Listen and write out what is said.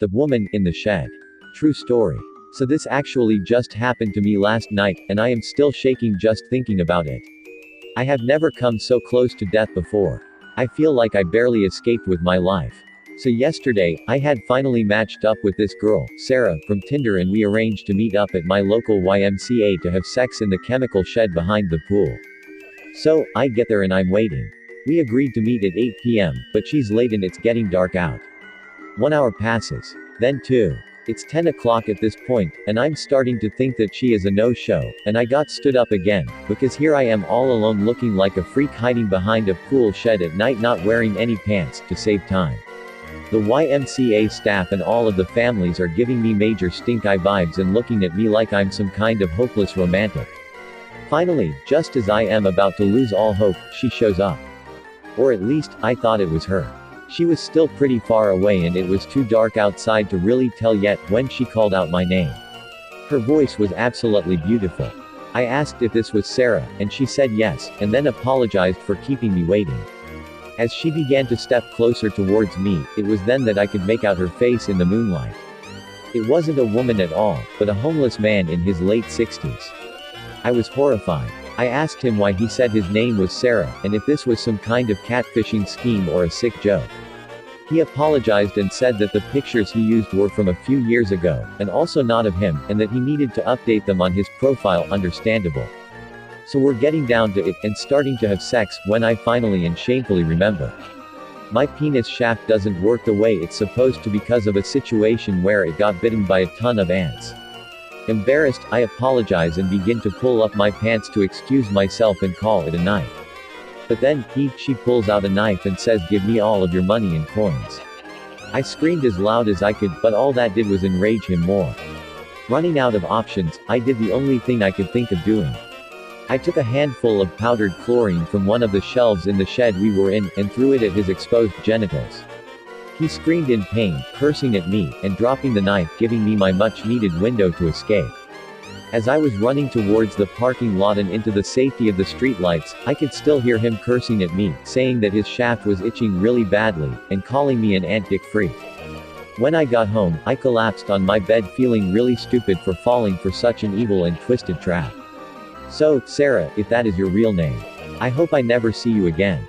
The woman in the shed. True story. So this actually just happened to me last night, and I am still shaking just thinking about it. I have never come so close to death before. I feel like I barely escaped with my life. So yesterday, I had finally matched up with this girl, Sarah, from Tinder, and we arranged to meet up at my local YMCA to have sex in the chemical shed behind the pool. So, I get there and I'm waiting. We agreed to meet at 8 p.m., but she's late and it's getting dark out. 1 hour passes. Then 2. It's 10 o'clock at this point, and I'm starting to think that she is a no-show, and I got stood up again, because here I am all alone looking like a freak hiding behind a pool shed at night not wearing any pants, to save time. The YMCA staff and all of the families are giving me major stink-eye vibes and looking at me like I'm some kind of hopeless romantic. Finally, just as I am about to lose all hope, she shows up. Or at least, I thought it was her. She was still pretty far away and it was too dark outside to really tell yet when she called out my name. Her voice was absolutely beautiful. I asked if this was Sarah, and she said yes, and then apologized for keeping me waiting. As she began to step closer towards me, it was then that I could make out her face in the moonlight. It wasn't a woman at all, but a homeless man in his late 60s. I was horrified. I asked him why he said his name was Sarah, and if this was some kind of catfishing scheme or a sick joke. He apologized and said that the pictures he used were from a few years ago, and also not of him, and that he needed to update them on his profile. Understandable. So we're getting down to it, and starting to have sex, when I finally and shamefully remember. My penis shaft doesn't work the way it's supposed to because of a situation where it got bitten by a ton of ants. Embarrassed, I apologize and begin to pull up my pants to excuse myself and call it a night. But then, she pulls out a knife and says, "Give me all of your money and coins." I screamed as loud as I could, but all that did was enrage him more. Running out of options, I did the only thing I could think of doing. I took a handful of powdered chlorine from one of the shelves in the shed we were in, and threw it at his exposed genitals. He screamed in pain, cursing at me, and dropping the knife, giving me my much-needed window to escape. As I was running towards the parking lot and into the safety of the streetlights, I could still hear him cursing at me, saying that his shaft was itching really badly, and calling me an ant dick freak. When I got home, I collapsed on my bed feeling really stupid for falling for such an evil and twisted trap. So, Sarah, if that is your real name, I hope I never see you again.